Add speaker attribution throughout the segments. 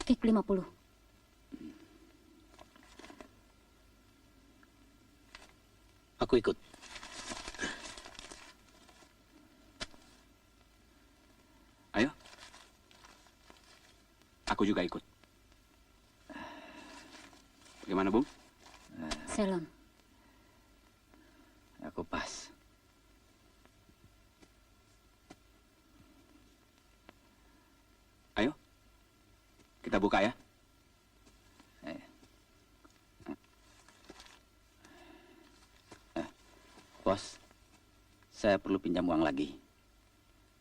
Speaker 1: Kick 50.
Speaker 2: Aku ikut.
Speaker 3: Ayo. Aku juga ikut. Bagaimana, Bung?
Speaker 1: Selon.
Speaker 4: Aku pas.
Speaker 3: Ayo. Kita buka ya.
Speaker 4: Bos, saya perlu pinjam uang lagi.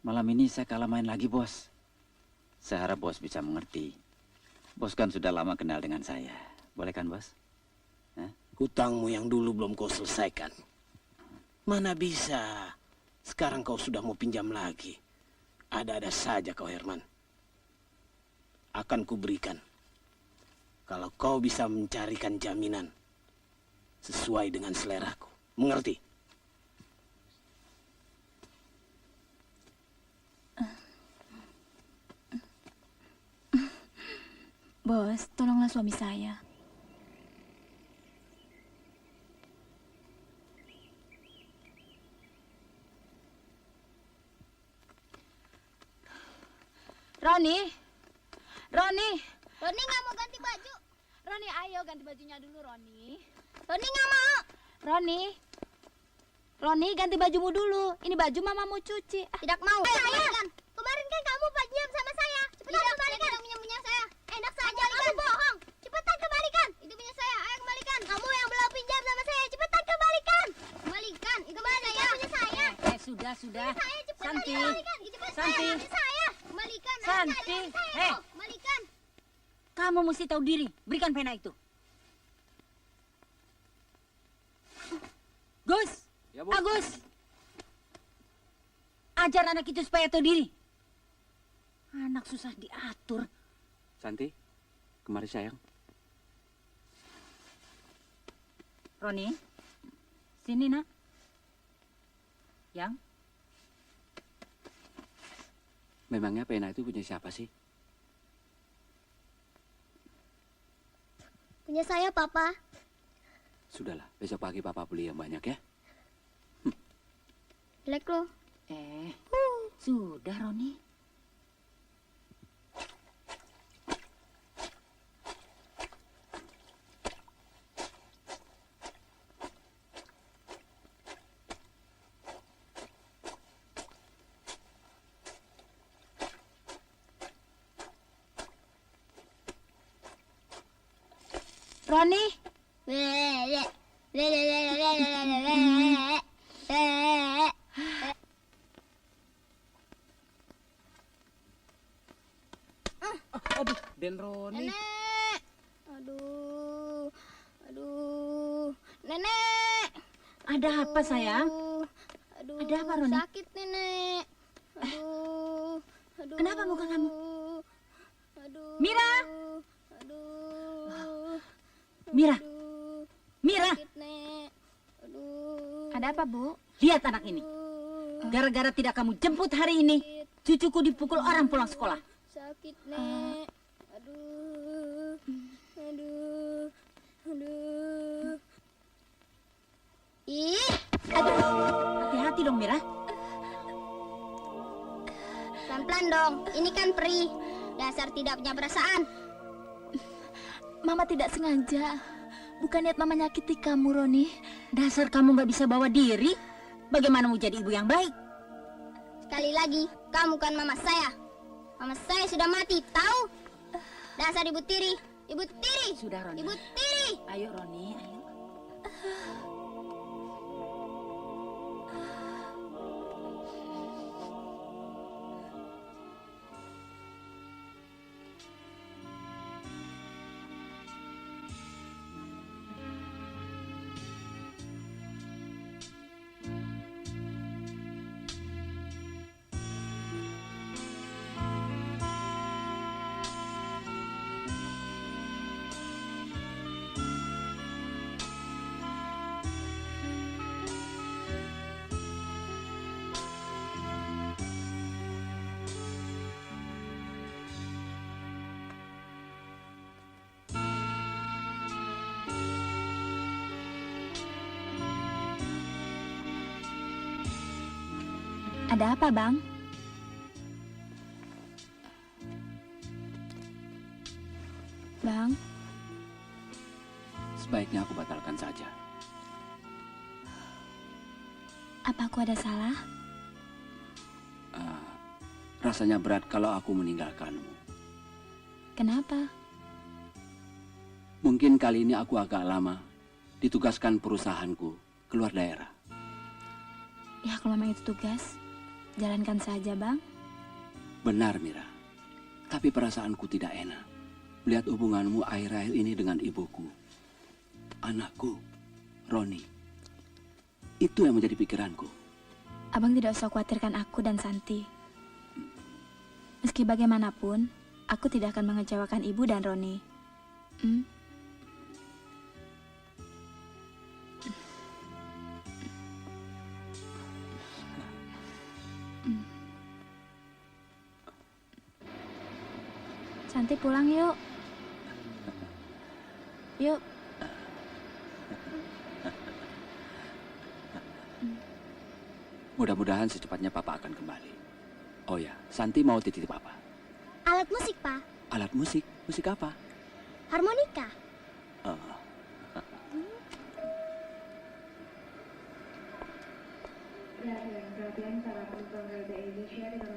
Speaker 4: Malam ini saya kalah main lagi, bos. Saya harap bos bisa mengerti. Bos kan sudah lama kenal dengan saya. Boleh kan, bos?
Speaker 2: Hutangmu yang dulu belum kau selesaikan. Mana bisa. Sekarang kau sudah mau pinjam lagi. Ada-ada saja kau, Herman. Akan kuberikan. Kalau kau bisa mencarikan jaminan sesuai dengan seleraku. Mengerti?
Speaker 1: Bos, tolonglah suami saya. Roni,
Speaker 5: Roni nggak mau ganti baju.
Speaker 1: Roni, ayo ganti bajunya dulu, Roni.
Speaker 5: Roni nggak mau.
Speaker 1: Roni, ganti bajumu dulu. Ini baju mama mau cuci.
Speaker 5: Tidak mau. Saya. Kemarin kan kamu pinjam sama saya. Cepetan kembalikan. Tidak punya saya. Enak saja. Kamu bohong. Cepetan kembalikan. Itu punya saya. Ayo kembalikan. Kamu yang belum pinjam sama saya. Cepetan kembalikan. Kembalikan. Itu punya saya. Punya saya.
Speaker 1: Sudah.
Speaker 5: Saya cepetan
Speaker 1: Santi.
Speaker 5: kembalikan. Itu punya
Speaker 1: Santi.
Speaker 5: saya. Punya saya. Kembalikan.
Speaker 1: Santi.
Speaker 5: Kembalikan.
Speaker 1: Kamu mesti tahu diri. Berikan pena itu. Gus.
Speaker 3: Ya, Bu.
Speaker 1: Agus. Ajar anak itu supaya tahu diri. Anak susah diatur.
Speaker 3: Santi, kemari sayang.
Speaker 1: Roni, sini nak. Yang?
Speaker 3: Memangnya pena itu punya siapa sih?
Speaker 5: Punya saya, Papa.
Speaker 3: Sudahlah, besok pagi Papa beli yang banyak ya.
Speaker 5: Jelek loh.
Speaker 1: Sudah Roni. Roni.
Speaker 2: Aduh, Den Roni.
Speaker 5: Nenek. Aduh. Nenek.
Speaker 1: Ada apa sayang?
Speaker 5: Aduh.
Speaker 1: Ada apa, Roni?
Speaker 5: Sakit, Nenek. Aduh.
Speaker 1: Kenapa muka kamu?
Speaker 5: Aduh.
Speaker 1: Mira.
Speaker 5: Aduh.
Speaker 1: Mira.
Speaker 5: Aduh.
Speaker 1: Mira.
Speaker 5: Sakit, Nek. Aduh.
Speaker 1: Ada apa, Bu? Lihat anak ini. Gara-gara tidak kamu jemput hari ini, cucuku dipukul orang pulang sekolah.
Speaker 5: Sakit, Nek. Aduh. Ih,
Speaker 1: Hati-hati dong, Mira.
Speaker 5: pelan-pelan dong. Ini kan perih. Dasar tidak punya perasaan.
Speaker 1: Mama tidak sengaja. Bukan niat Mama nyakiti kamu, Roni. Dasar kamu nggak bisa bawa diri. Bagaimana mau jadi ibu yang baik?
Speaker 5: Sekali lagi, kamu kan mama saya. Mama saya sudah mati, tahu? Dasar ibu tiri. Ibu tiri.
Speaker 1: Sudah, Roni.
Speaker 5: Ibu tiri.
Speaker 1: Ayo, Roni, ayo. Ada apa, Bang? Bang,
Speaker 3: Sebaiknya aku batalkan saja.
Speaker 1: apa aku ada salah?
Speaker 3: Rasanya berat kalau aku meninggalkanmu.
Speaker 1: Kenapa?
Speaker 3: Mungkin kali ini aku agak lama ditugaskan perusahaanku keluar daerah.
Speaker 1: Ya, kalau memang itu tugas, jalankan saja, Bang.
Speaker 3: Benar, Mira. Tapi perasaanku tidak enak melihat hubunganmu akhir-akhir ini dengan ibuku. Anakku, Roni. Itu yang menjadi pikiranku.
Speaker 1: Abang tidak usah khawatirkan aku dan Santi. Meski bagaimanapun, aku tidak akan mengecewakan ibu dan Roni. Santi pulang yuk. Yuk.
Speaker 3: Mudah-mudahan secepatnya Papa akan kembali. Oh ya, Santi mau titip apa?
Speaker 5: Alat musik, Pak.
Speaker 3: Alat musik? Musik apa?
Speaker 5: Harmonika.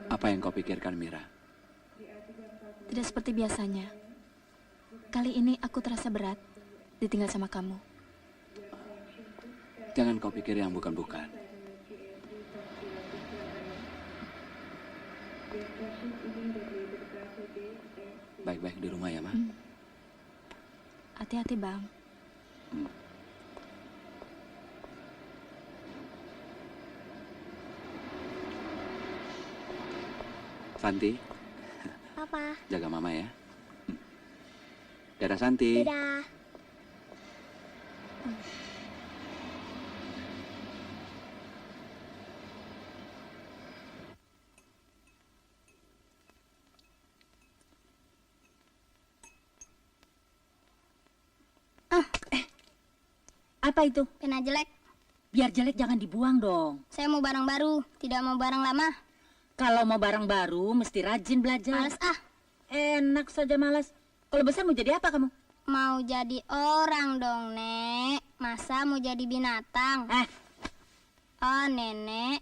Speaker 3: Apa yang kau pikirkan, Mira?
Speaker 1: Tidak seperti biasanya. Kali ini aku terasa berat ditinggal sama kamu.
Speaker 3: Jangan kau pikir yang bukan-bukan. Baik-baik di rumah ya, Ma?
Speaker 1: Hati-hati, Bang.
Speaker 3: Santi,
Speaker 5: Papa.
Speaker 3: jaga Mama ya. Dadah, Santi.
Speaker 5: Dadah.
Speaker 1: Apa itu?
Speaker 5: Pena jelek.
Speaker 1: Biar jelek jangan dibuang dong.
Speaker 5: Saya mau barang baru, tidak mau barang lama.
Speaker 1: Kalau mau barang baru, mesti rajin belajar.
Speaker 5: Males ah.
Speaker 1: Enak saja malas. Kalau besar mau jadi apa kamu?
Speaker 5: Mau jadi orang dong, Nek. Masa mau jadi binatang? Oh, Nenek.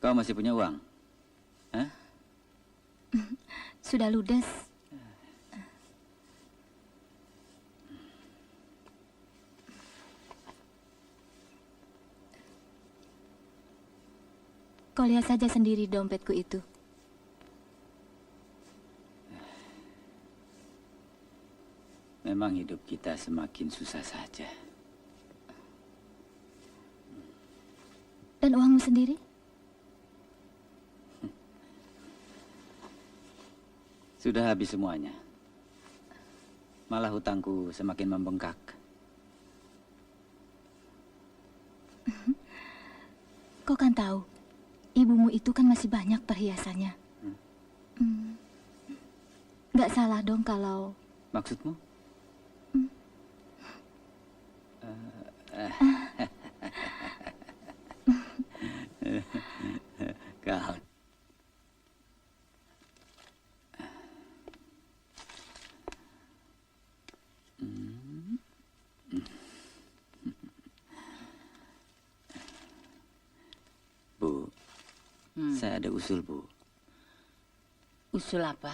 Speaker 4: Kau masih punya uang? Hah?
Speaker 1: Sudah ludes. Kau lihat saja sendiri dompetku itu.
Speaker 4: Memang hidup kita semakin susah saja.
Speaker 1: Dan uangmu sendiri?
Speaker 4: Sudah habis semuanya. Malah hutangku semakin membengkak.
Speaker 1: Kau kan tahu, ibumu itu kan masih banyak perhiasannya. Nggak salah dong kalau...
Speaker 4: Maksudmu? Kau. Bu, saya ada usul, Bu.
Speaker 1: Usul apa?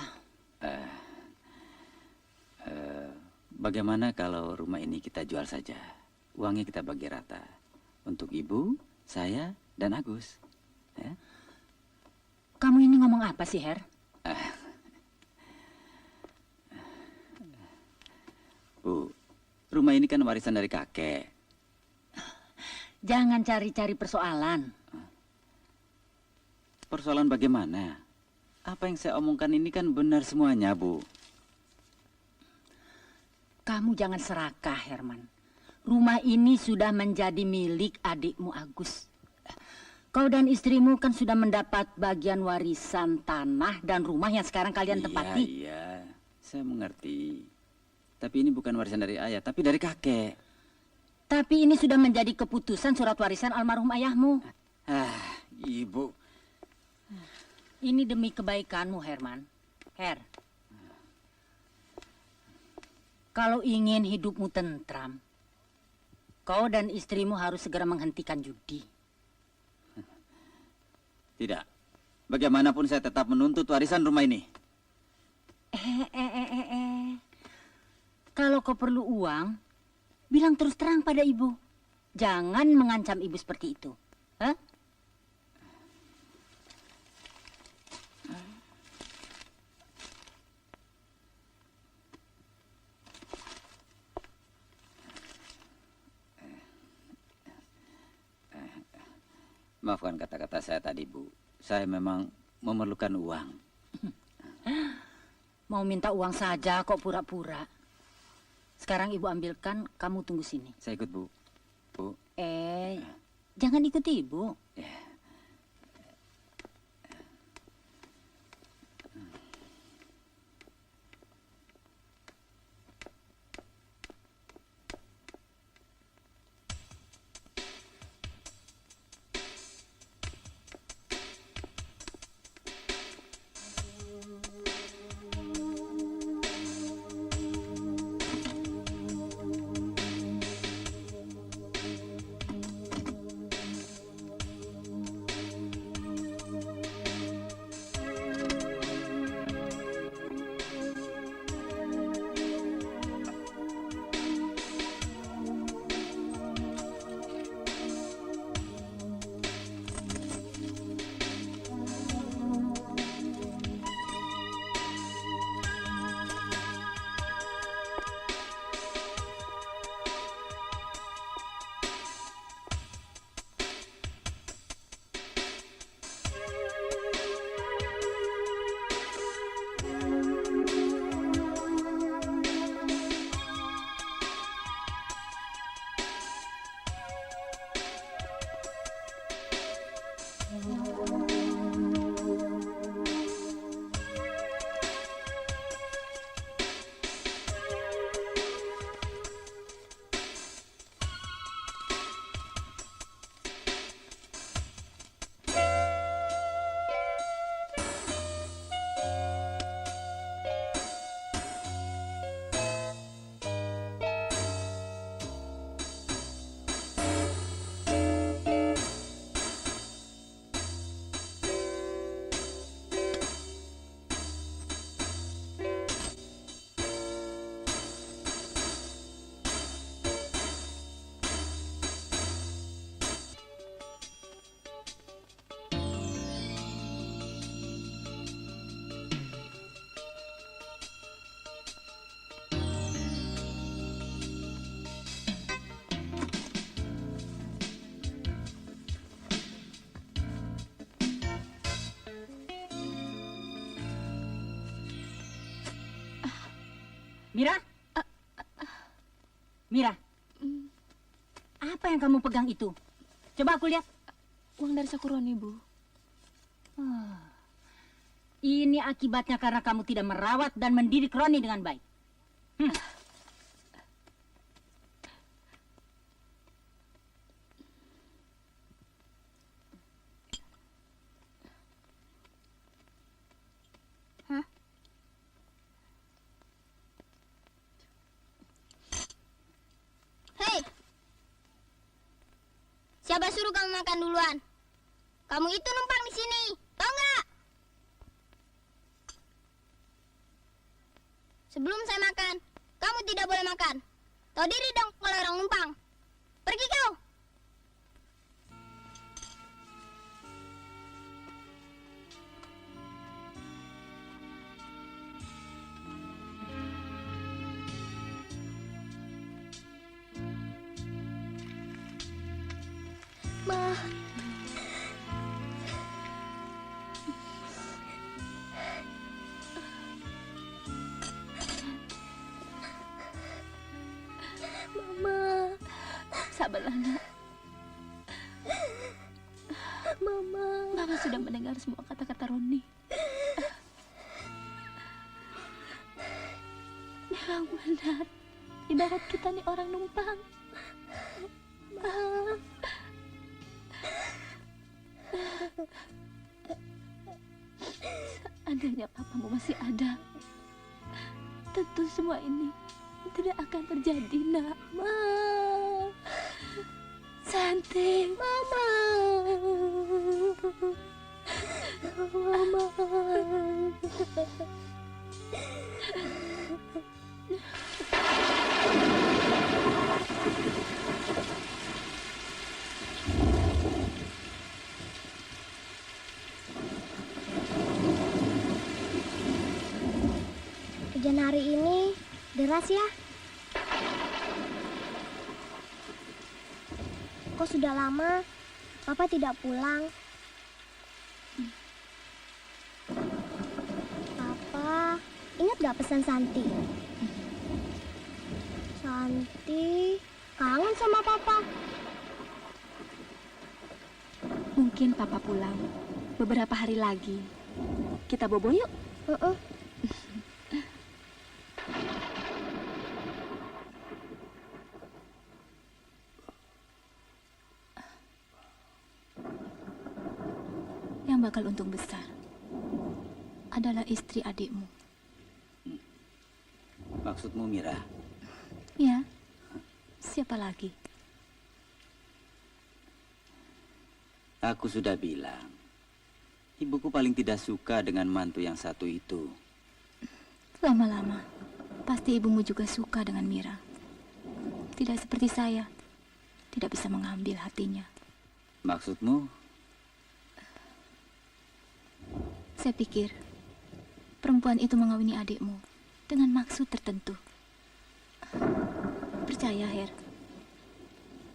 Speaker 4: Bagaimana kalau rumah ini kita jual saja? Uangnya kita bagi rata. Untuk ibu, saya, dan Agus. Ya?
Speaker 1: Kamu ini ngomong apa sih, Her?
Speaker 4: Bu, rumah ini kan warisan dari kakek.
Speaker 1: Jangan cari-cari persoalan.
Speaker 4: Persoalan bagaimana? Apa yang saya omongkan ini kan benar semuanya, Bu.
Speaker 1: Kamu jangan serakah, Herman. Rumah ini sudah menjadi milik adikmu Agus.
Speaker 6: Kau dan istrimu kan sudah mendapat bagian warisan tanah dan rumah yang sekarang kalian tempati.
Speaker 4: Iya, saya mengerti. Tapi ini bukan warisan dari ayah, tapi dari kakek.
Speaker 6: Tapi ini sudah menjadi keputusan surat warisan almarhum ayahmu.
Speaker 4: Ibu.
Speaker 6: Ini demi kebaikanmu, Herman. Kalau ingin hidupmu tentram, kau dan istrimu harus segera menghentikan judi.
Speaker 4: Tidak. Bagaimanapun saya tetap menuntut warisan rumah ini.
Speaker 6: Kalau kau perlu uang, bilang terus terang pada ibu. Jangan mengancam ibu seperti itu. Hah?
Speaker 4: Maafkan kata-kata saya tadi, Bu. Saya memang memerlukan uang.
Speaker 6: Mau minta uang saja kok pura-pura. Sekarang ibu ambilkan, kamu tunggu sini.
Speaker 4: Saya ikut, Bu. Bu.
Speaker 6: Jangan ikut ibu. Mira? Mira? Apa yang kamu pegang itu? Coba aku lihat.
Speaker 1: Uang dari Sakuroni, Bu.
Speaker 6: Ini akibatnya karena kamu tidak merawat dan mendidik Roni dengan baik.
Speaker 5: Hei! Siapa suruh kamu makan duluan? Kamu itu numpang di sini, tau nggak? Sebelum saya makan, kamu tidak boleh makan. Tahu diri dong kalau orang numpang. Pergi kau! Ma. Mama.
Speaker 1: Sabarlah, Nak. dan mendengar semua kata-kata Roni. Memang benar, ibarat kita nih orang numpang. Seandainya papamu masih ada, tentu semua ini tidak akan terjadi, nak. Santi, Mama.
Speaker 5: Hujan hari ini deras ya. Kok sudah lama Papa tidak pulang? Papa, ingat gak pesan Santi? Santi kangen sama Papa.
Speaker 1: Mungkin Papa pulang beberapa hari lagi. Kita bobo yuk. Yang bakal untung besar adalah istri adikmu.
Speaker 4: Maksudmu Mira?
Speaker 1: Ya, siapa lagi?
Speaker 4: Aku sudah bilang, ibuku paling tidak suka dengan mantu yang satu itu.
Speaker 1: Lama-lama, pasti ibumu juga suka dengan Mira. Tidak seperti saya, tidak bisa mengambil hatinya.
Speaker 4: Maksudmu?
Speaker 1: Saya pikir perempuan itu mengawini adikmu dengan maksud tertentu. Percaya, Her.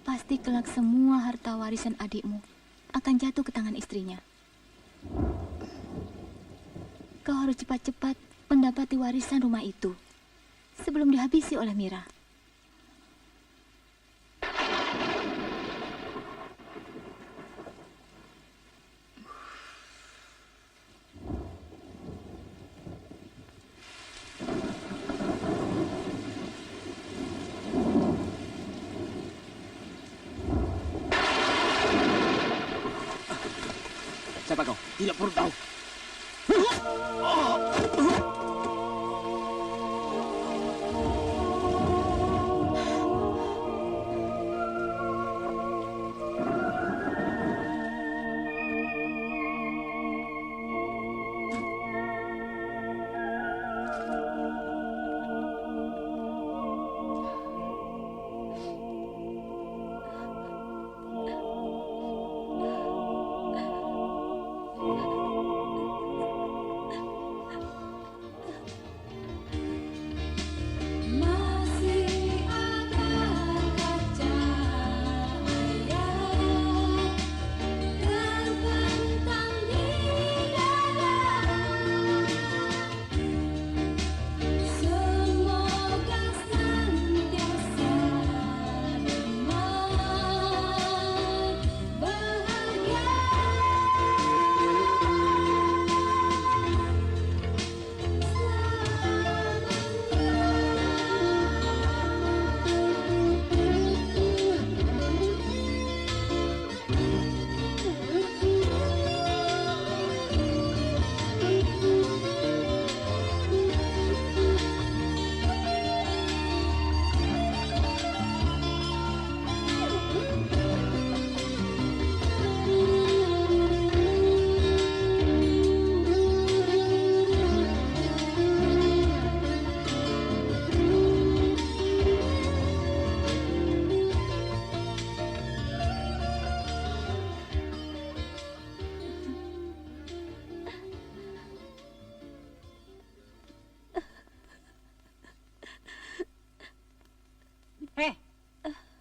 Speaker 1: Pasti kelak semua harta warisan adikmu akan jatuh ke tangan istrinya. Kau harus cepat-cepat mendapati warisan rumah itu sebelum dihabisi oleh Mira.
Speaker 3: Siapa kau?
Speaker 2: Tidak perlu tahu.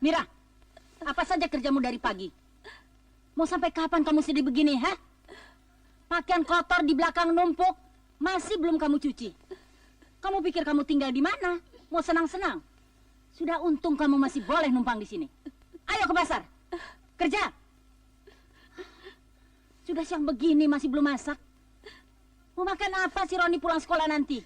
Speaker 6: Mira, apa saja kerjamu dari pagi? Mau sampai kapan kamu sedih begini, ha? Pakaian kotor di belakang numpuk, masih belum kamu cuci. Kamu pikir kamu tinggal di mana? Mau senang-senang? Sudah untung kamu masih boleh numpang di sini. Ayo ke pasar, kerja. Sudah siang begini masih belum masak. Mau makan apa si Roni pulang sekolah nanti?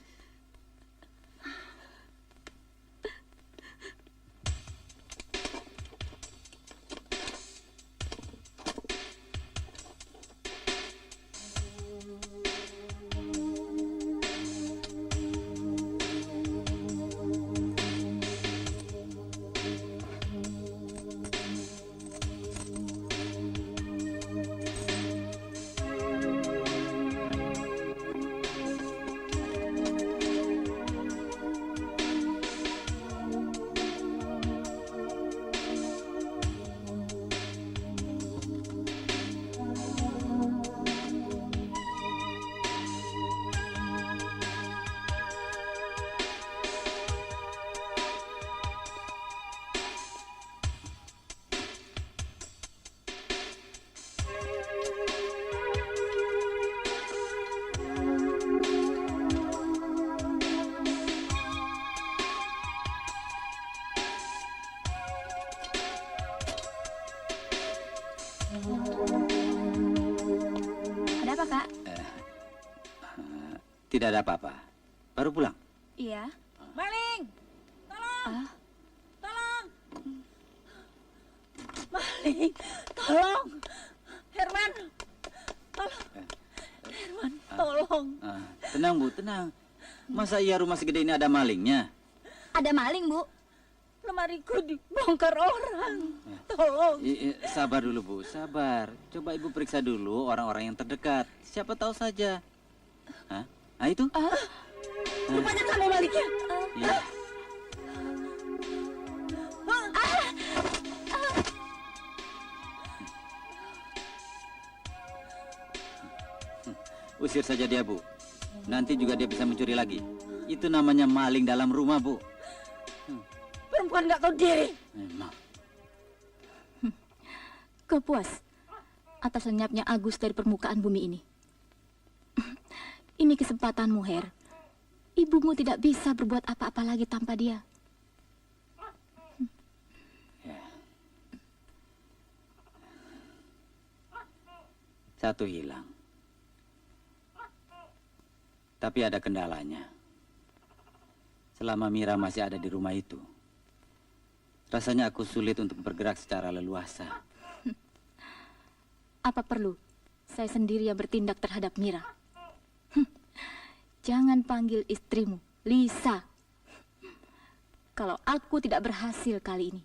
Speaker 1: Ada apa, Kak?
Speaker 4: Tidak ada apa-apa. Baru pulang.
Speaker 1: Iya.
Speaker 6: Maling! Tolong! Tolong! Maling! Tolong! Herman! Tolong! Herman, tolong!
Speaker 4: Tenang Bu, tenang. Masa iya rumah segede ini ada malingnya?
Speaker 1: Ada maling, Bu.
Speaker 6: Lemariku dibongkar orang. Tolong!
Speaker 4: Sabar dulu Bu, sabar. Coba Ibu periksa dulu orang-orang yang terdekat. Siapa tahu saja. Hah? Ah itu?
Speaker 6: Rupanya kamu maliknya.
Speaker 4: Iya. Usir saja dia, Bu. Nanti juga dia bisa mencuri lagi. Itu namanya maling dalam rumah, Bu.
Speaker 6: Perempuan nggak tahu diri.
Speaker 4: Memang.
Speaker 1: Kau puas atas lenyapnya Agus dari permukaan bumi ini? Ini kesempatanmu, Her. Ibumu tidak bisa berbuat apa-apa lagi tanpa dia.
Speaker 4: Satu hilang. Tapi ada kendalanya. Selama Mira masih ada di rumah itu, rasanya aku sulit untuk bergerak secara leluasa.
Speaker 1: Apa perlu saya sendiri yang bertindak terhadap Mira? Jangan panggil istrimu Lisa. Kalau aku tidak berhasil kali ini.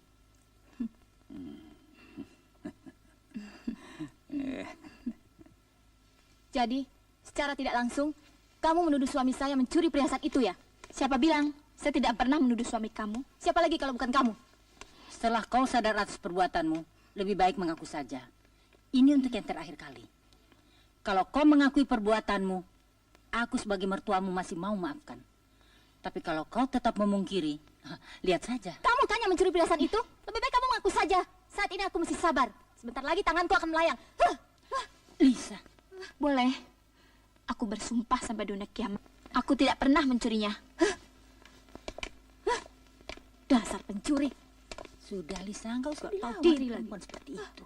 Speaker 1: Jadi, secara tidak langsung, kamu menuduh suami saya mencuri perhiasan itu ya? Siapa bilang saya tidak pernah menuduh suami kamu? Siapa lagi kalau bukan kamu?
Speaker 6: Setelah kau sadar atas perbuatanmu, lebih baik mengaku saja. Ini untuk yang terakhir kali. Kalau kau mengakui perbuatanmu, aku sebagai mertuamu masih mau maafkan. Tapi kalau kau tetap memungkiri, lihat saja.
Speaker 1: Kamu tanya mencuri perhiasan itu? Lebih baik kamu mengaku saja. Saat ini aku mesti sabar. Sebentar lagi tanganku akan melayang.
Speaker 6: Lisa.
Speaker 1: Boleh. Aku bersumpah sampai dunia kiamat. Aku tidak pernah mencurinya. Dasar pencuri.
Speaker 6: Sudah Lisa, kau sudah tahu
Speaker 1: diri
Speaker 6: diri
Speaker 1: lagi.
Speaker 6: perempuan seperti itu.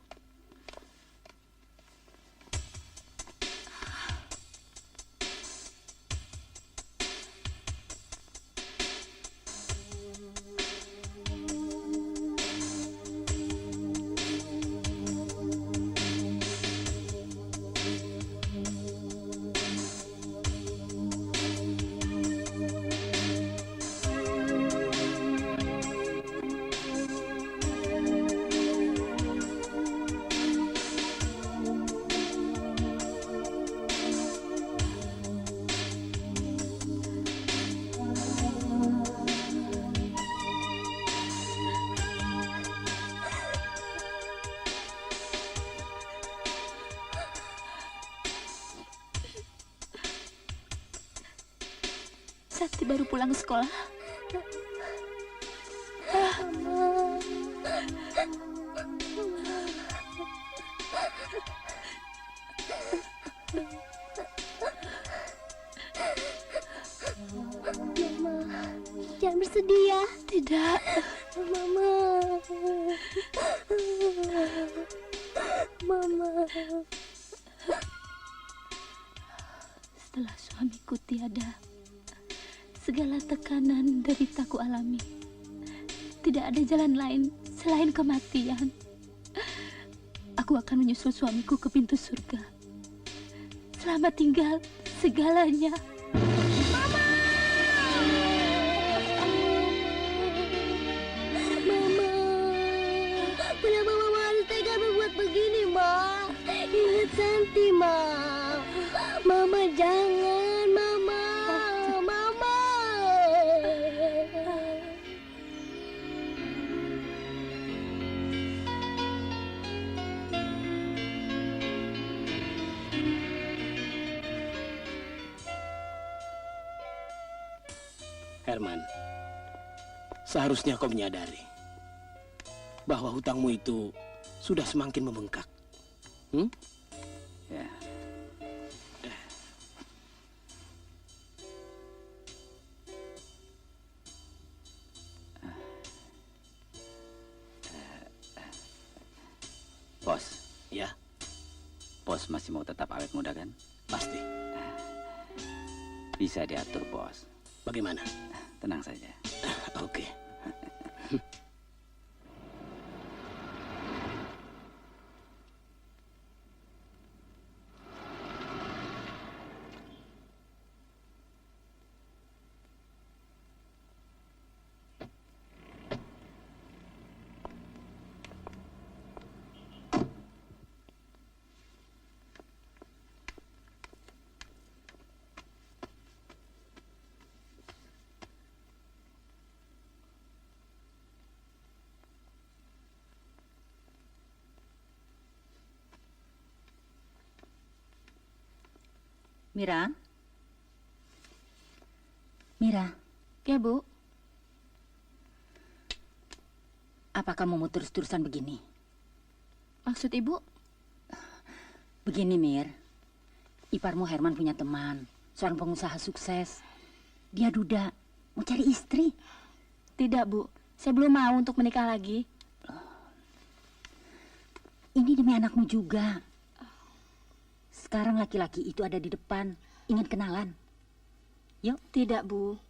Speaker 1: Sakti baru pulang ke sekolah.
Speaker 5: Mama, jangan bersedih ya.
Speaker 1: Tidak.
Speaker 5: Mama. Mama.
Speaker 1: Setelah suamiku tiada, segala tekanan derita ku alami. Tidak ada jalan lain selain kematian. Aku akan menyusul suamiku ke pintu surga. Selamat tinggal segalanya.
Speaker 5: Kenapa Mama harus tega berbuat begini, Ma? Ingat Santi, Ma. Mama jangan, Mama. Mama.
Speaker 2: Herman, seharusnya kau menyadari bahwa hutangmu itu sudah semakin membengkak.
Speaker 4: Ya, bos,
Speaker 2: Ya,
Speaker 4: bos masih mau tetap awet muda kan?
Speaker 2: pasti.
Speaker 4: Bisa diatur, bos.
Speaker 2: Bagaimana?
Speaker 4: Tenang saja.
Speaker 2: Oke.
Speaker 6: Mira? Mira,
Speaker 1: Ya, Bu.
Speaker 6: apa kamu mau terus-terusan begini?
Speaker 1: Maksud Ibu?
Speaker 6: Begini, Mir. Iparmu Herman punya teman, seorang pengusaha sukses. Dia duda, mau cari istri.
Speaker 1: Tidak, Bu. Saya belum mau untuk menikah lagi.
Speaker 6: Ini demi anakmu juga. Sekarang laki-laki itu ada di depan. Ingin kenalan? Yuk.
Speaker 1: Tidak, Bu.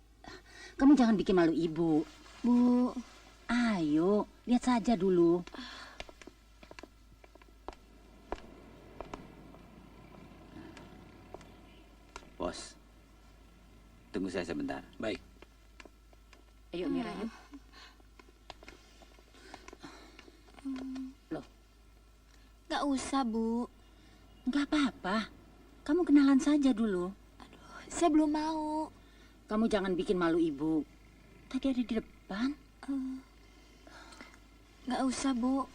Speaker 6: Kamu jangan bikin malu ibu.
Speaker 1: Bu.
Speaker 6: Ayo, lihat saja dulu.
Speaker 4: Bos, tunggu saya sebentar.
Speaker 2: Baik.
Speaker 6: Ayo, Mira, yuk. Loh,
Speaker 1: Gak usah, Bu.
Speaker 6: nggak apa-apa. Kamu kenalan saja dulu.
Speaker 1: Saya belum mau.
Speaker 6: Kamu jangan bikin malu ibu. Tadi ada di depan.
Speaker 1: Gak usah, Bu.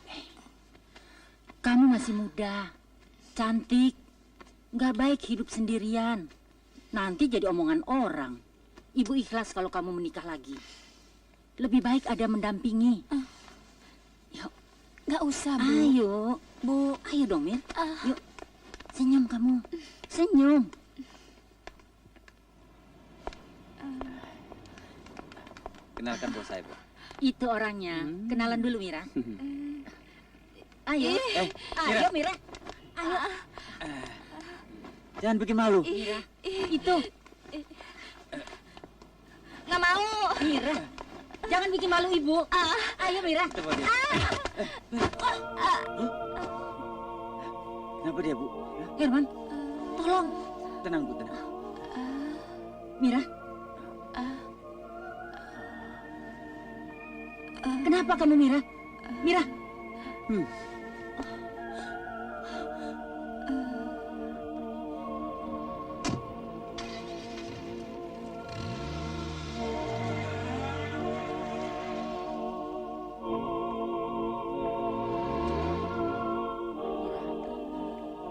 Speaker 6: Kamu masih muda, cantik. Nggak baik hidup sendirian. Nanti jadi omongan orang. Ibu ikhlas kalau kamu menikah lagi. Lebih baik ada mendampingi. Yuk,
Speaker 1: Gak usah, Bu.
Speaker 6: ayo.
Speaker 1: Bu.
Speaker 6: Ayo dong, Mir. Yuk, senyum kamu. Senyum.
Speaker 4: Kenalkan bos saya, Bu.
Speaker 6: Itu orangnya. Kenalan dulu, Mira. Ayo. Ayo, Mira. Ayo.
Speaker 4: Jangan bikin malu.
Speaker 6: Mira. Itu.
Speaker 1: Gak mau.
Speaker 6: Mira. Jangan bikin malu ibu. Ayo, Mira.
Speaker 4: Coba dia. Kenapa dia, Bu?
Speaker 6: Herman, tolong.
Speaker 4: Tenang, Bu, tenang.
Speaker 6: Mira. Kenapa kamu, Mira? Mira.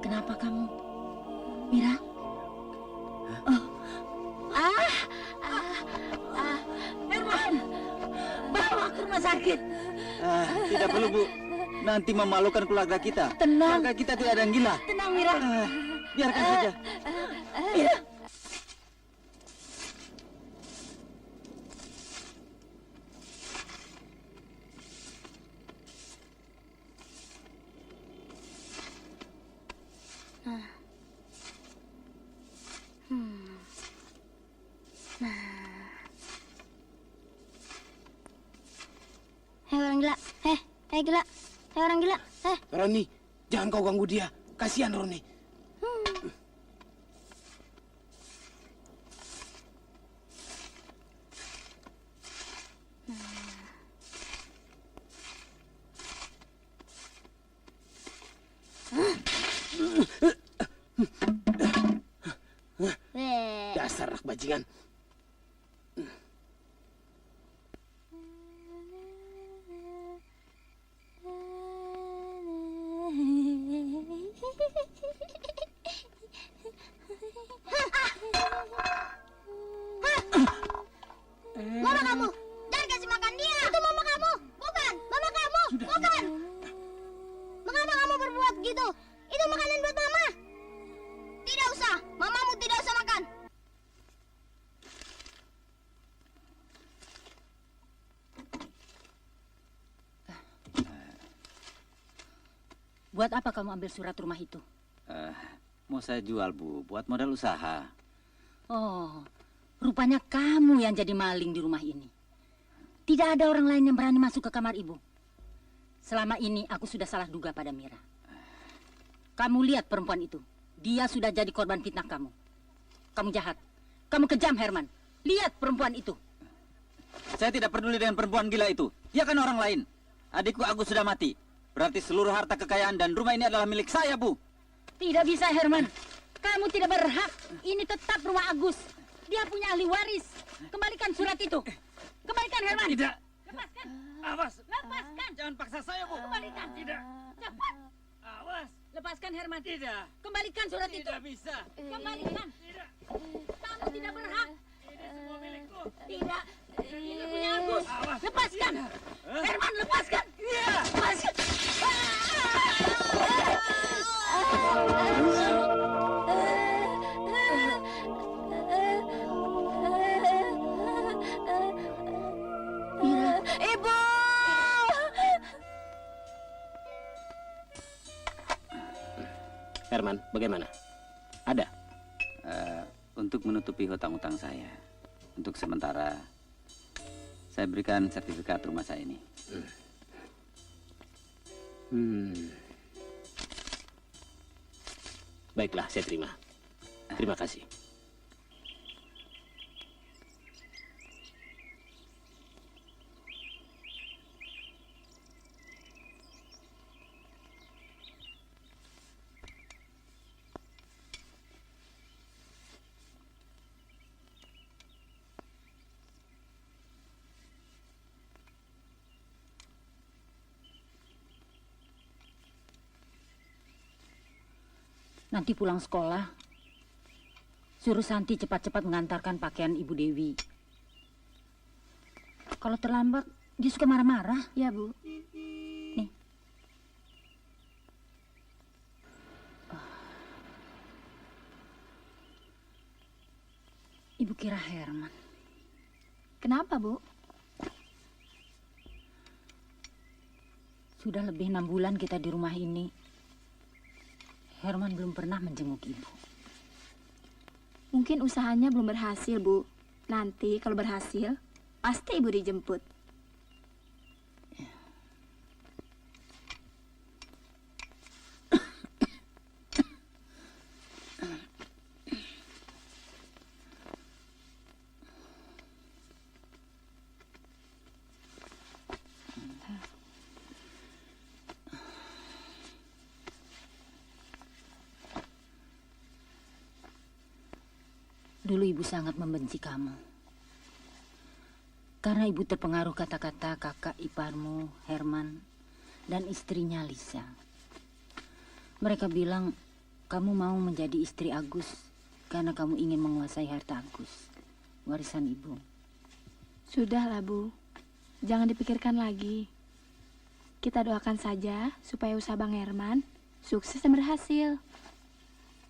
Speaker 6: Kenapa kamu? Mira? Herman! Bawa ke rumah sakit.
Speaker 4: Tidak perlu, Bu. Nanti memalukan keluarga kita.
Speaker 6: Tenang.
Speaker 4: Keluarga kita tidak ada yang gila.
Speaker 6: Tenang, Mira.
Speaker 4: Biarkan saja.
Speaker 6: Mira.
Speaker 5: gila. Gila. Orang gila.
Speaker 2: Roni, jangan kau ganggu dia. Kasihan Roni. Dasar anak bajingan.
Speaker 5: Mama kamu, jangan kasih makan dia. Itu mama kamu, bukan mama kamu, bukan. Mengapa kamu berbuat gitu? Itu makanan buat mama. Tidak usah, mamamu tidak usah makan.
Speaker 6: Buat apa kamu ambil surat rumah itu?
Speaker 4: Mau saya jual, Bu, buat modal usaha.
Speaker 6: Oh, rupanya kamu yang jadi maling di rumah ini. Tidak ada orang lain yang berani masuk ke kamar ibu. Selama ini aku sudah salah duga pada Mira. Kamu lihat perempuan itu. Dia sudah jadi korban fitnah kamu. Kamu jahat. Kamu kejam, Herman. Lihat perempuan itu.
Speaker 4: Saya tidak peduli dengan perempuan gila itu. Dia kan orang lain. Adikku Agus sudah mati. Berarti seluruh harta kekayaan dan rumah ini adalah milik saya, Bu.
Speaker 6: Tidak bisa, Herman. Kamu tidak berhak. Ini tetap rumah Agus. Dia punya ahli waris. Kembalikan surat itu. Kembalikan, Herman.
Speaker 4: Tidak.
Speaker 6: Lepaskan.
Speaker 4: Awas.
Speaker 6: Lepaskan.
Speaker 4: Jangan paksa saya, Bu.
Speaker 6: Kembalikan.
Speaker 4: Tidak.
Speaker 6: Cepat.
Speaker 4: Awas.
Speaker 6: Lepaskan, Herman.
Speaker 4: Tidak.
Speaker 6: Kembalikan surat itu.
Speaker 4: Tidak bisa.
Speaker 6: Kembalikan.
Speaker 4: Tidak.
Speaker 6: Kamu tidak berhak.
Speaker 4: Ini semua milikku.
Speaker 6: Tidak. Ini punya Agus.
Speaker 4: Awas.
Speaker 6: Lepaskan. Herman, lepaskan. Lepaskan.
Speaker 1: Mira. Ibu!
Speaker 2: Herman, bagaimana? Ada?
Speaker 4: Untuk menutupi hutang-hutang saya, untuk sementara saya berikan sertifikat rumah saya ini.
Speaker 2: Baiklah, saya terima. Terima kasih.
Speaker 6: Nanti pulang sekolah, suruh Santi cepat-cepat mengantarkan pakaian Ibu Dewi. Kalau terlambat, dia suka marah-marah.
Speaker 1: Ya, Bu.
Speaker 6: Nih. Ibu kira Herman.
Speaker 1: Kenapa, Bu?
Speaker 6: Sudah lebih 6 bulan kita di rumah ini. Herman belum pernah menjenguk ibu.
Speaker 1: Mungkin usahanya belum berhasil, Bu. Nanti kalau berhasil, pasti Ibu dijemput.
Speaker 6: Dulu ibu sangat membenci kamu. Karena ibu terpengaruh kata-kata kakak iparmu, Herman, dan istrinya Lisa. Mereka bilang kamu mau menjadi istri Agus karena kamu ingin menguasai harta Agus, warisan ibu.
Speaker 1: Sudahlah, Bu. Jangan dipikirkan lagi. Kita doakan saja supaya usaha Bang Herman sukses dan berhasil.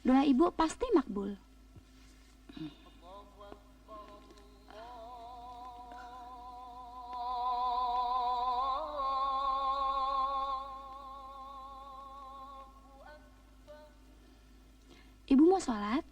Speaker 1: Doa Ibu pasti makbul. Ibu mau sholat?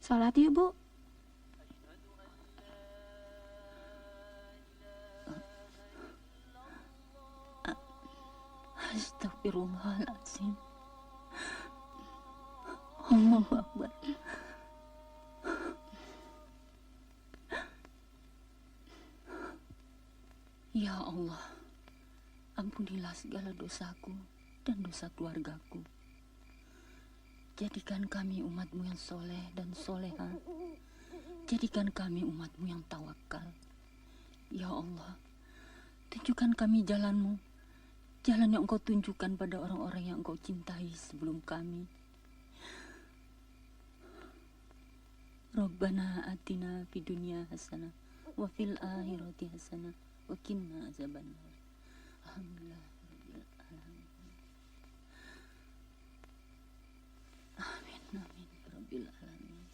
Speaker 1: Sholat yuk, Bu.
Speaker 6: Astagfirullahaladzim. Allahu Akbar. Ya Allah, ampunilah segala dosaku dan dosa keluargaku. Jadikan kami umat-Mu yang soleh dan soleha. Jadikan kami umat-Mu yang tawakal. Ya Allah, tunjukkan kami jalan-Mu, jalan yang Engkau tunjukkan pada orang-orang yang Engkau cintai sebelum kami. Rabbana atina fid dunya hasanah wa fil akhirati hasanah wa qina azabannar. Alhamdulillah rabbil alamin. Amin amin rabbil alamin.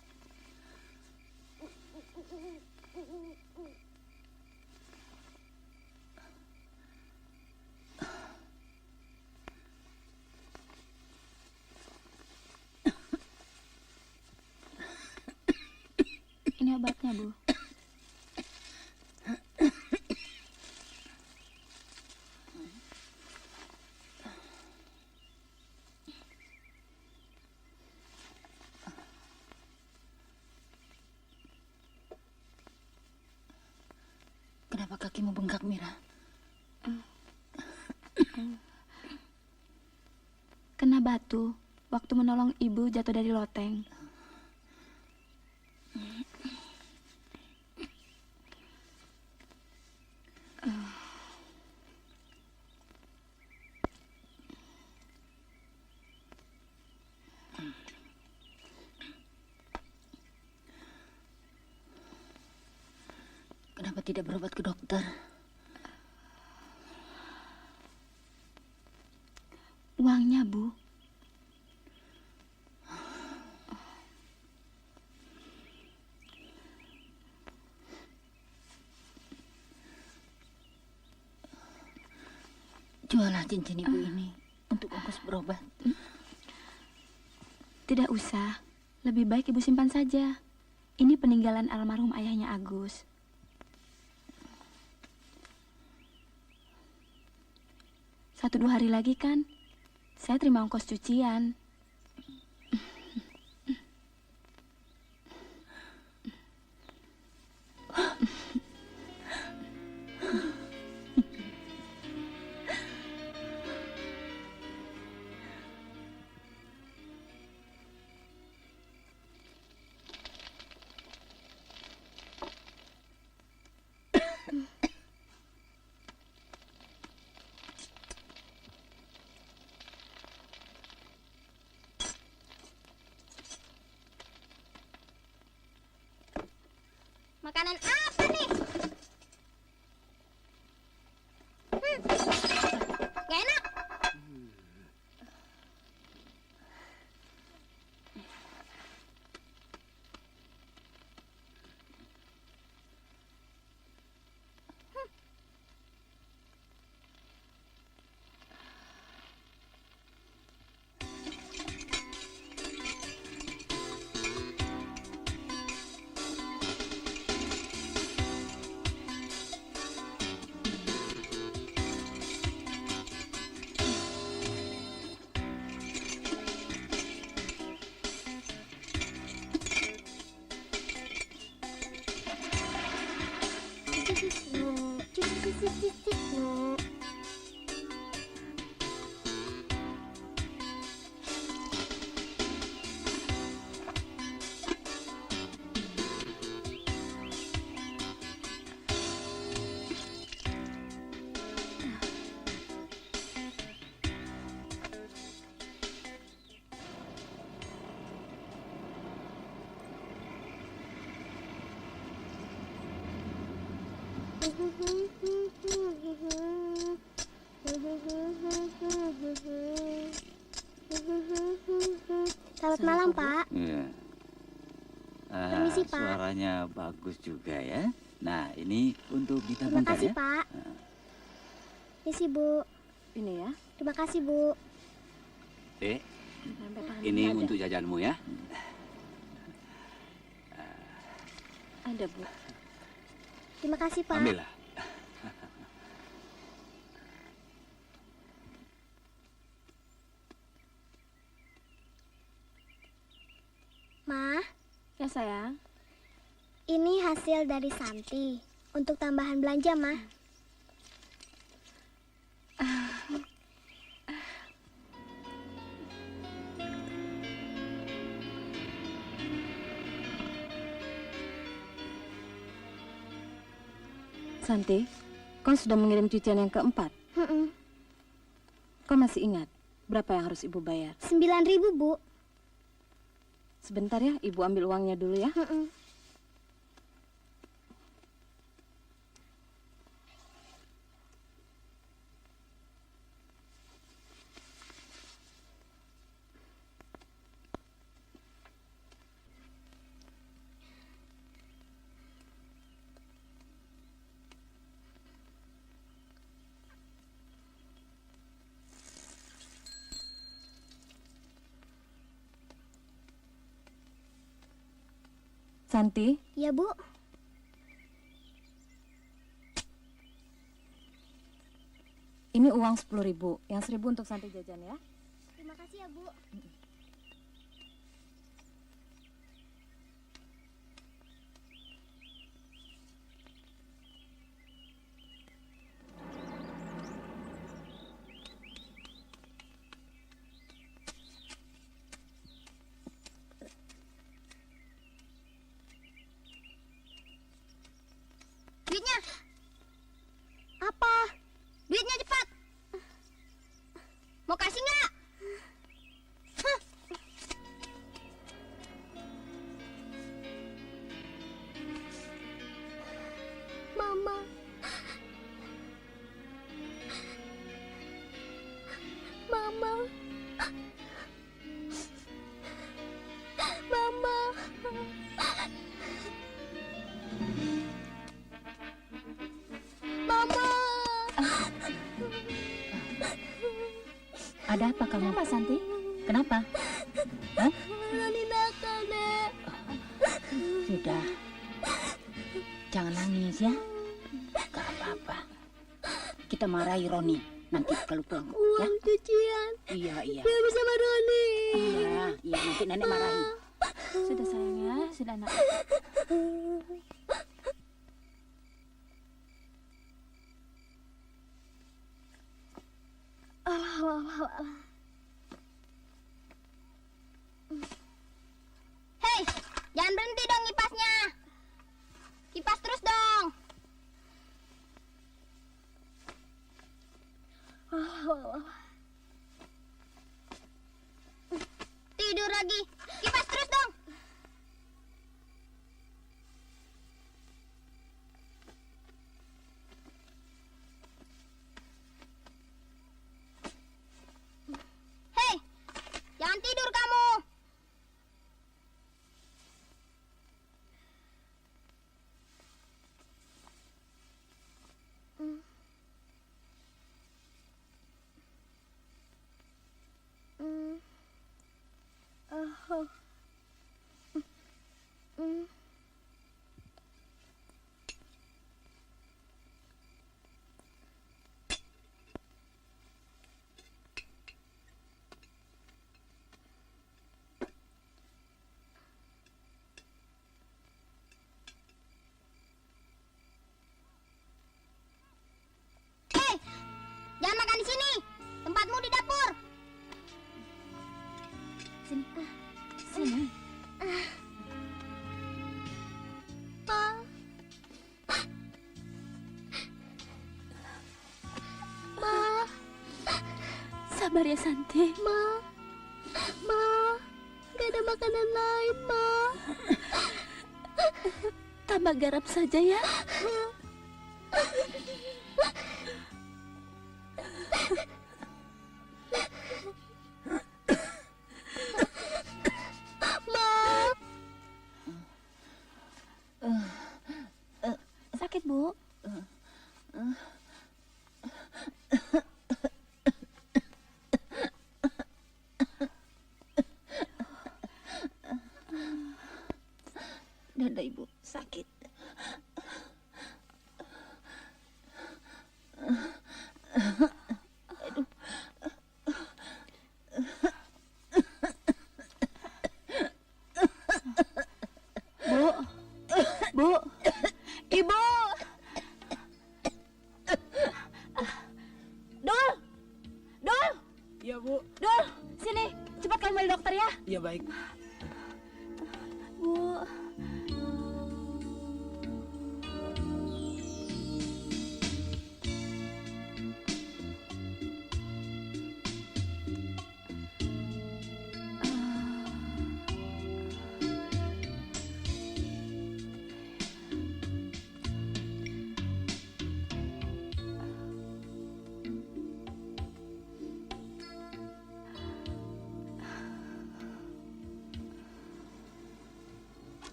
Speaker 1: Ini obatnya, Bu.
Speaker 6: Kenapa kakimu bengkak, Mira?
Speaker 1: Kena batu waktu menolong ibu jatuh dari loteng.
Speaker 6: Kenapa tidak berobat ke dokter?
Speaker 1: Uangnya, Bu.
Speaker 6: Jualah cincin ibu ini untuk ongkos berobat.
Speaker 1: Tidak usah. Lebih baik ibu simpan saja. Ini peninggalan almarhum ayahnya Agus. Satu dua hari lagi kan, saya terima ongkos cucian.
Speaker 5: Makanan apa nih? Gak enak. Selamat malam, Pak.
Speaker 4: Iya.
Speaker 5: Permisi, Pak.
Speaker 4: Suaranya bagus juga ya. Nah, ini untuk
Speaker 5: Terima
Speaker 4: ditabungkan
Speaker 5: kasih,
Speaker 4: ya.
Speaker 5: Pak. Misi, Bu.
Speaker 6: Ini ya.
Speaker 5: Terima kasih, Bu.
Speaker 3: Ini untuk jajanmu ya.
Speaker 1: Ada, Bu.
Speaker 5: Terima kasih, Pak.
Speaker 3: Ambillah.
Speaker 5: Ma,
Speaker 1: Ya, sayang.
Speaker 5: ini hasil dari Santi. Untuk tambahan belanja, Ma.
Speaker 6: Santi, kau sudah mengirim cucian yang keempat.
Speaker 5: Mm-mm.
Speaker 6: Kau masih ingat berapa yang harus ibu bayar?
Speaker 5: 9.000, Bu.
Speaker 6: Sebentar ya, ibu ambil uangnya dulu ya.
Speaker 5: Mm-mm.
Speaker 6: Santi,
Speaker 5: Ya, Bu.
Speaker 6: ini uang 10.000. Yang 1.000 untuk Santi jajan ya.
Speaker 5: Terima kasih ya, Bu. Duitnya. Apa? Duitnya cepat. Mau kasih nggak? Hah. Mama. Mama. Mama. Mama.
Speaker 6: Ada apa kamu?
Speaker 1: Kenapa, Santi?
Speaker 6: Kenapa? Hah?
Speaker 5: Roni nakal, Dek.
Speaker 6: Sudah. Jangan nangis ya. Gak apa-apa. Kita marahi Roni nanti kalau pulang. Ya?
Speaker 5: Uang cucian.
Speaker 6: Iya, iya.
Speaker 5: Dia bisa sama Roni.
Speaker 6: Iya, iya nanti nenek marahi.
Speaker 1: Sudah, sayang ya. Sudah, nak.
Speaker 5: Hei, jangan berhenti dong kipasnya. Kipas terus dong. Tidur lagi. Kipas terus dong. Hei, jangan tidur kamu. Hei, jangan makan di sini. Tempatmu di dapur.
Speaker 1: Sini. Sini. Sabar ya, Santi.
Speaker 5: Ma, gak ada makanan lain, Ma.
Speaker 1: Tambah garam saja ya. Sakit, Bu?
Speaker 6: Dada ibu sakit.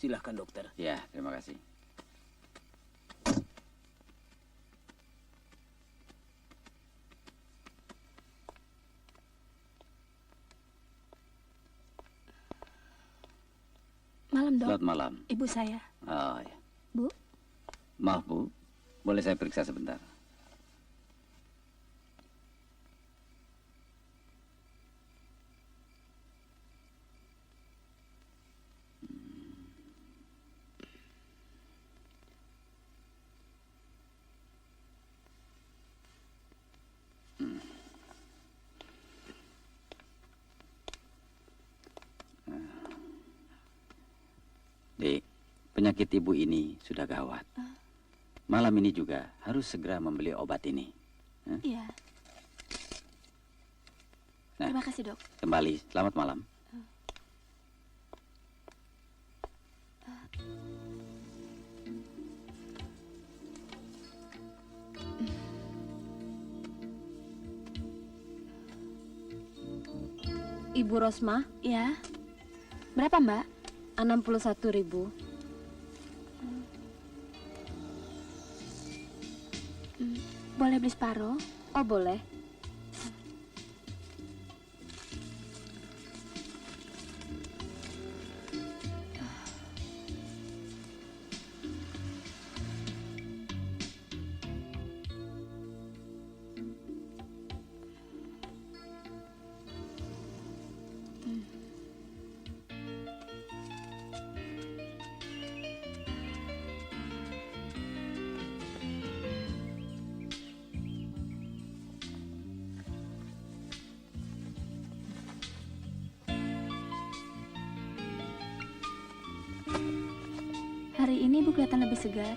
Speaker 2: Silahkan dokter.
Speaker 4: Ya, terima kasih.
Speaker 1: Malam, Dok.
Speaker 4: Selamat malam.
Speaker 1: Ibu saya.
Speaker 4: Oh ya.
Speaker 1: Bu.
Speaker 4: Maaf Bu, boleh saya periksa sebentar? Dek, penyakit ibu ini sudah gawat. Malam ini juga harus segera membeli obat ini.
Speaker 1: Iya.
Speaker 4: Nah.
Speaker 1: Terima kasih, Dok.
Speaker 4: Kembali, selamat malam.
Speaker 7: Ibu Rosma,
Speaker 1: Ya. Berapa, Mbak?
Speaker 7: 61.000.
Speaker 1: Boleh beli separuh?
Speaker 7: Oh, boleh.
Speaker 1: Hari ini Ibu kelihatan lebih segar.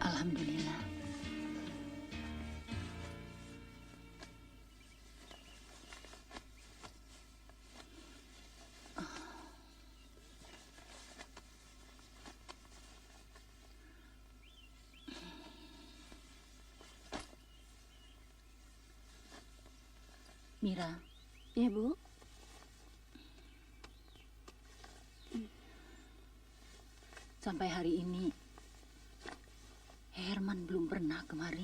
Speaker 6: Alhamdulillah. Mira,
Speaker 1: Ya, Bu.
Speaker 6: sampai hari ini Herman belum pernah kemari.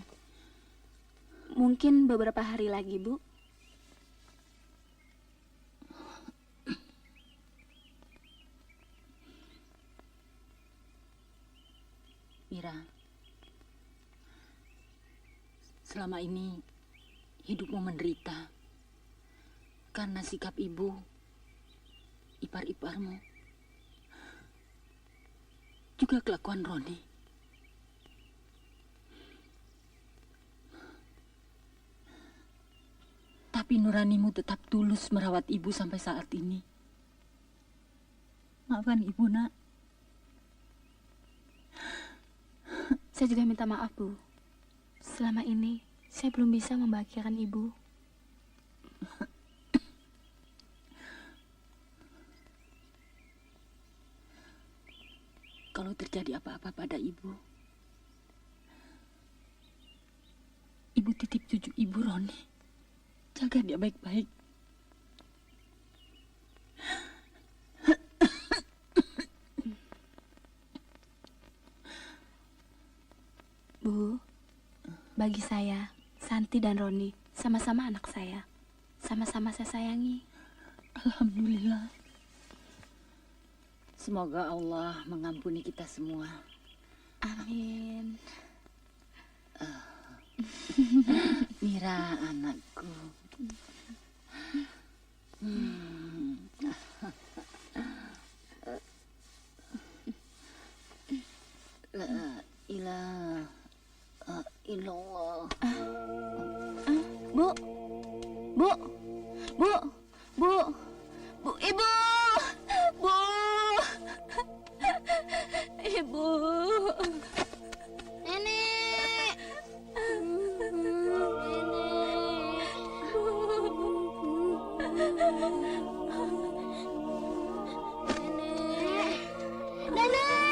Speaker 1: Mungkin beberapa hari lagi, Bu.
Speaker 6: Mira, selama ini hidupmu menderita karena sikap ibu, ipar-iparmu, juga kelakuan Roni. Tapi nuranimu tetap tulus merawat ibu sampai saat ini. Maafkan ibu, Nak.
Speaker 1: Saya juga minta maaf, Bu. Selama ini saya belum bisa membahagiakan Ibu.
Speaker 6: Kalau terjadi apa-apa pada ibu, ibu titip cucu ibu Roni. Jaga dia baik-baik.
Speaker 1: Bu, bagi saya, Santi dan Roni sama-sama anak saya. Sama-sama saya sayangi.
Speaker 6: Alhamdulillah. Semoga Allah mengampuni kita semua.
Speaker 1: Amin.
Speaker 6: Mira, anakku. La ilaha illallah.
Speaker 1: Bu, Bu, Bu, Bu, Bu, Ibu, Bu, Ibu.
Speaker 5: Nenek. Nenek.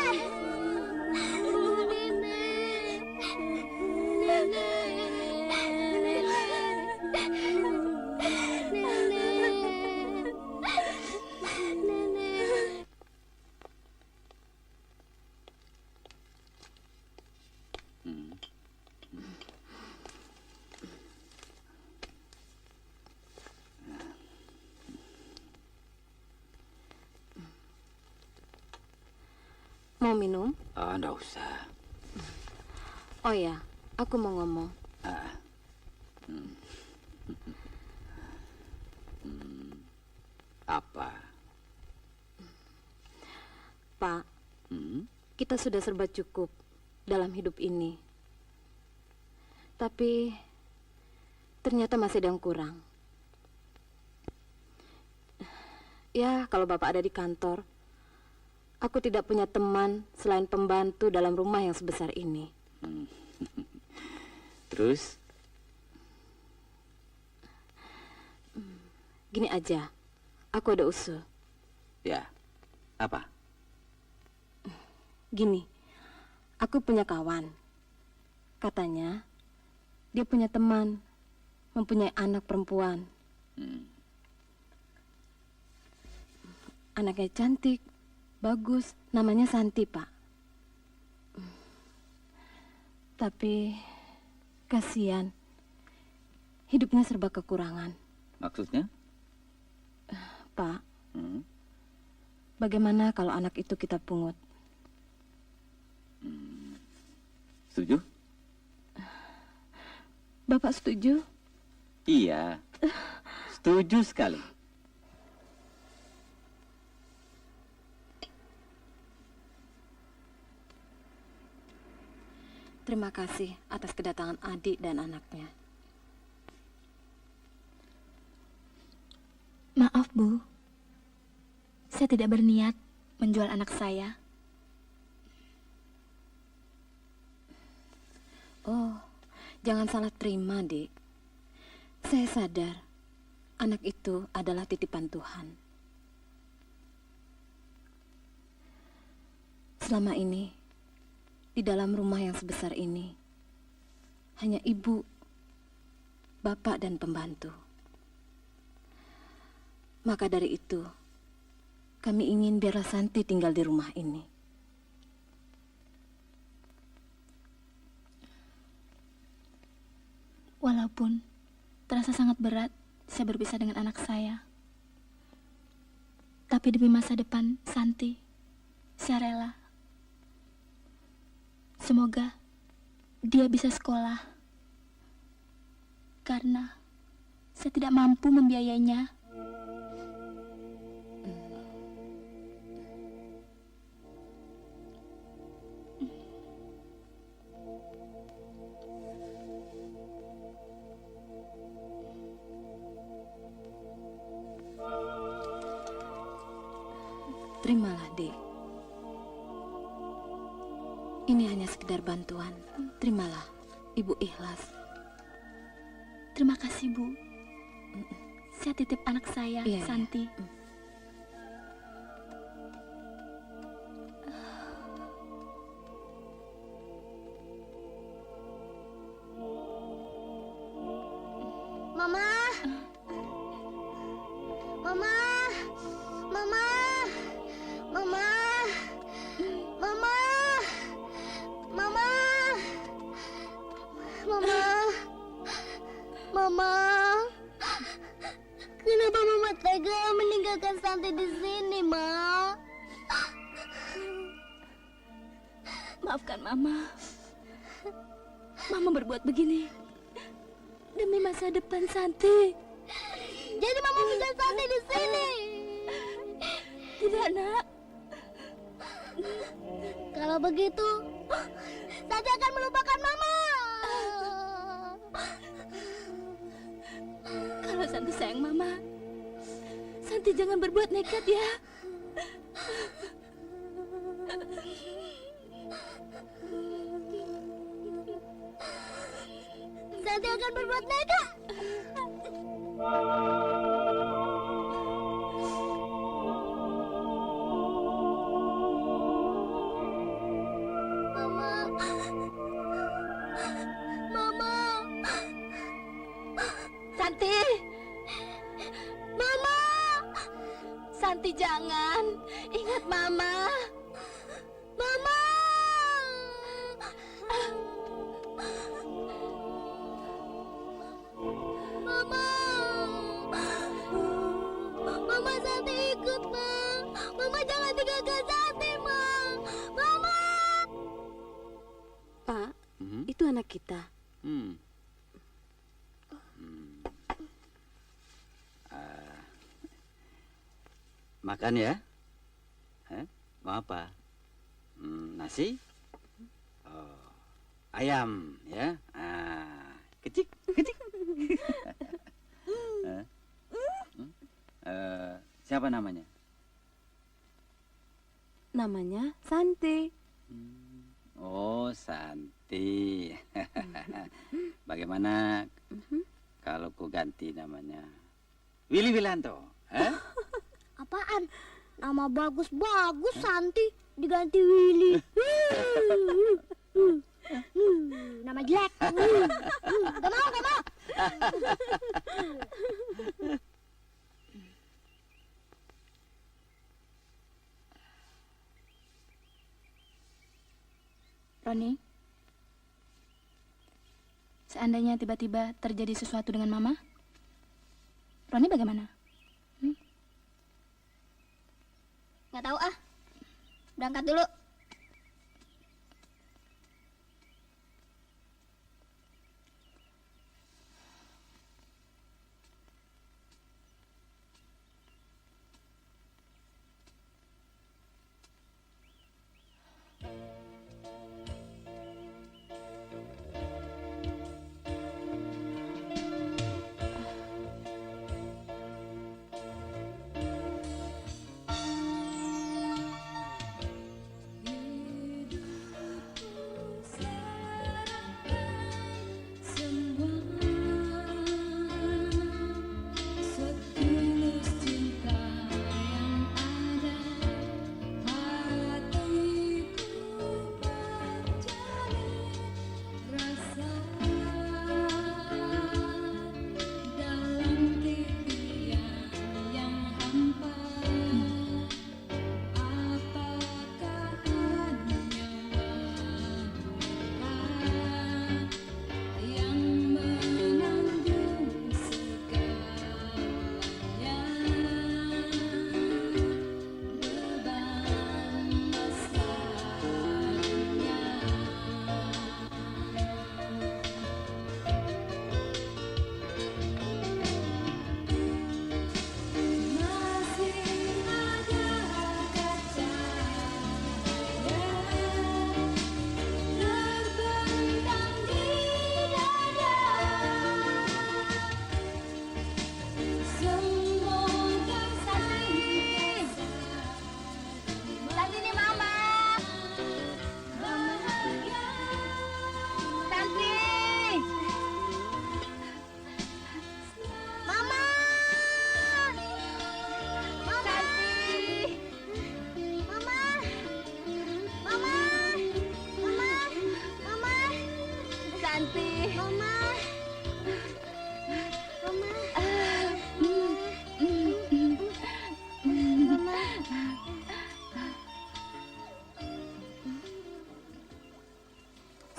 Speaker 7: Mau minum?
Speaker 3: Nggak usah.
Speaker 7: Oh ya, aku mau ngomong.
Speaker 3: Ah. Hmm. Apa?
Speaker 7: Pak,
Speaker 3: Hmm?
Speaker 7: kita sudah serba cukup dalam hidup ini. Tapi ternyata masih ada yang kurang. Ya, kalau Bapak ada di kantor, aku tidak punya teman selain pembantu dalam rumah yang sebesar ini.
Speaker 3: Terus?
Speaker 7: Gini aja, aku ada usul.
Speaker 3: Ya, apa?
Speaker 7: Gini, aku punya kawan. Katanya, dia punya teman, mempunyai anak perempuan. Anaknya cantik, bagus, namanya Santi, Pak. Tapi, kasihan, hidupnya serba kekurangan.
Speaker 4: Maksudnya?
Speaker 7: Pak,
Speaker 4: Hmm?
Speaker 7: bagaimana kalau anak itu kita pungut?
Speaker 4: Setuju?
Speaker 7: Bapak setuju?
Speaker 4: Iya. Setuju sekali.
Speaker 7: Terima kasih atas kedatangan adik dan anaknya.
Speaker 1: Maaf, Bu. Saya tidak berniat menjual anak saya.
Speaker 7: Oh, jangan salah terima, Dek. Saya sadar anak itu adalah titipan Tuhan. Selama ini, di dalam rumah yang sebesar ini, hanya ibu, bapak, dan pembantu. Maka dari itu, kami ingin biarlah Santi tinggal di rumah ini.
Speaker 1: Walaupun terasa sangat berat saya berpisah dengan anak saya. Tapi demi masa depan Santi, saya rela. Semoga dia bisa sekolah. Karena saya tidak mampu membiayainya.
Speaker 7: Terimalah, Dek. Ini hanya sekedar bantuan. Terimalah, Ibu ikhlas.
Speaker 1: Terima kasih, Bu. Saya titip anak saya,
Speaker 7: Iya,
Speaker 1: Santi.
Speaker 7: iya.
Speaker 5: Mama. Mama. Mama. Mama. Mama. Mama. Mama. Mama. Kenapa Mama tega meninggalkan Santi di sini, Ma?
Speaker 1: Maafkan Mama. Mama berbuat begini demi masa depan Santi.
Speaker 5: Jadi Mama menjual Santi di sini.
Speaker 1: Tidak, Nak.
Speaker 5: Kalau begitu, Santi akan melupakan Mama.
Speaker 1: Kalau Santi sayang Mama, Santi jangan berbuat nekat ya.
Speaker 5: Santi akan berbuat nekat. Mama. Mama.
Speaker 1: Santi,
Speaker 5: Mama.
Speaker 1: Santi jangan. Ingat Mama.
Speaker 5: Mama. Mama. Mama Santi ikut, Ma. Mama jangan tinggalkan Santi, Ma. Mama.
Speaker 7: Itu anak kita.
Speaker 4: Hmm. Makan ya. Mau apa? Nasi? Oh, ayam ya. Kecik, kecik. Siapa namanya?
Speaker 7: Namanya Santi.
Speaker 4: Oh, Santi. Bagaimana kalau ku ganti namanya Willy Wilanto?
Speaker 5: Apaan? Nama bagus-bagus Santi diganti Willy. Nama jelek. Gak mau, gak mau.
Speaker 1: Roni, seandainya tiba-tiba terjadi sesuatu dengan Mama, Roni bagaimana?
Speaker 5: Nggak tahu ah. Berangkat dulu.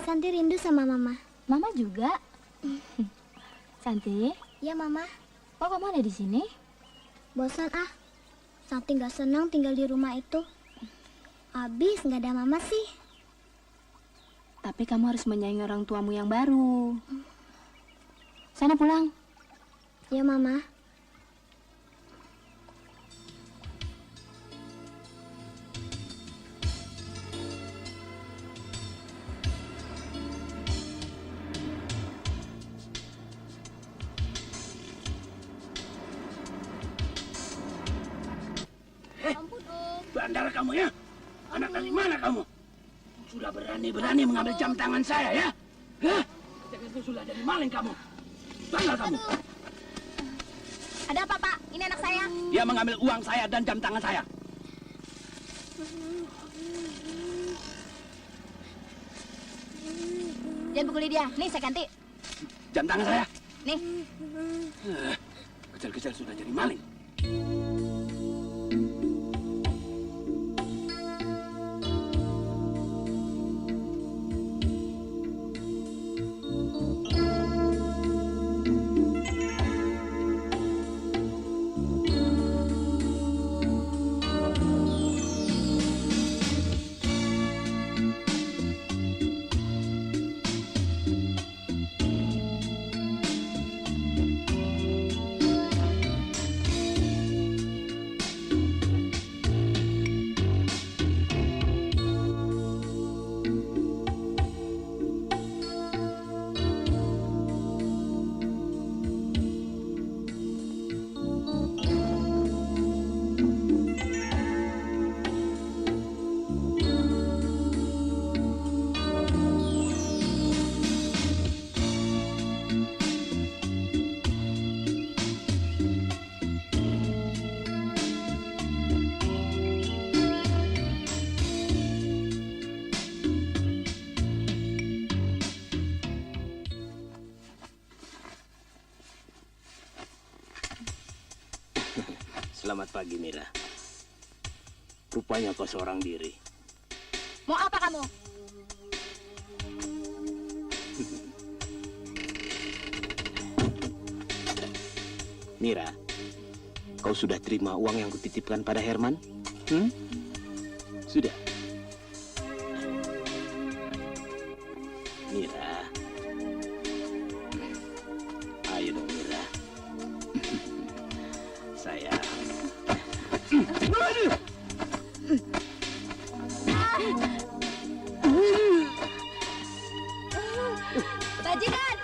Speaker 5: Santi rindu sama Mama.
Speaker 1: Mama juga. Santi,
Speaker 5: Ya Mama.
Speaker 1: kok kamu ada di sini?
Speaker 5: Bosan ah. Santi nggak senang tinggal di rumah itu. Abis nggak ada Mama sih.
Speaker 1: Tapi kamu harus menyayangi orang tuamu yang baru. Sana pulang.
Speaker 5: Ya Mama.
Speaker 2: Bandar kamu ya? Anak dari mana kamu? Sudah berani-berani mengambil jam tangan saya ya? Hah? Itu sudah jadi maling kamu. Bandar kamu.
Speaker 5: Ada apa Pak? Ini anak saya.
Speaker 2: Dia mengambil uang saya dan jam tangan saya.
Speaker 1: Jangan pukuli dia. Nih, saya ganti.
Speaker 2: Jam tangan saya.
Speaker 1: Nih.
Speaker 2: Kecil-kecil sudah jadi maling. Selamat pagi, Mira. Rupanya kau seorang diri.
Speaker 6: Mau apa kamu?
Speaker 2: Mira, kau sudah terima uang yang kutitipkan pada Herman? Sudah. Mira. Ayo dong, Mira. Sayang.
Speaker 6: Bajikan!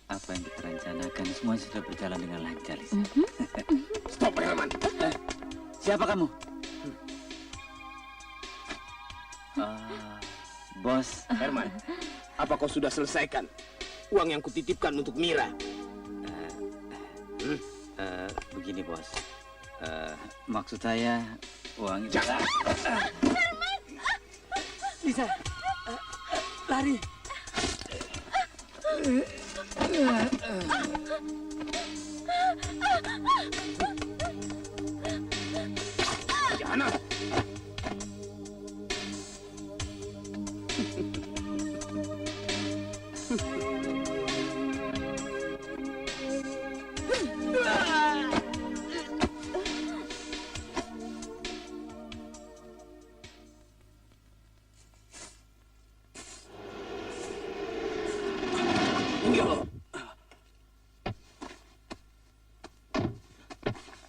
Speaker 4: Apa yang kita rencanakan semua sudah berjalan dengan lancar, Lisa.
Speaker 2: Stop, Herman.
Speaker 4: Siapa kamu? Bos.
Speaker 2: Herman, apa kau sudah selesaikan uang yang kutitipkan untuk Mira?
Speaker 4: Begini, Bos. Maksud saya uang itu...
Speaker 2: Jangan.
Speaker 3: Lisa, lari.
Speaker 2: Jangan.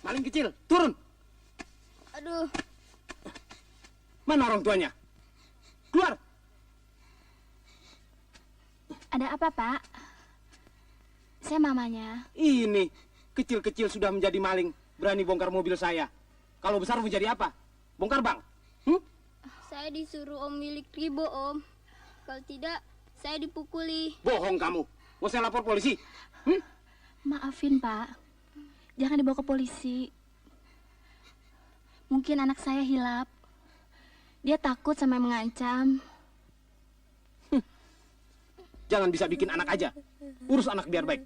Speaker 2: Maling kecil, turun.
Speaker 5: Aduh,
Speaker 2: Mana orang tuanya? Keluar.
Speaker 1: Ada apa, Pak? Saya mamanya.
Speaker 2: Ini, kecil-kecil sudah menjadi maling. Berani bongkar mobil saya. Kalau besar mau jadi apa? Bongkar bank?
Speaker 5: saya disuruh Om milik Ribo, Om. Kalau tidak, saya dipukuli.
Speaker 2: Bohong kamu. Mau saya lapor polisi?
Speaker 1: Maafin, Pak. Jangan dibawa ke polisi. Mungkin anak saya hilap. Dia takut sampai mengancam.
Speaker 2: Jangan bisa bikin anak aja. Urus anak biar baik.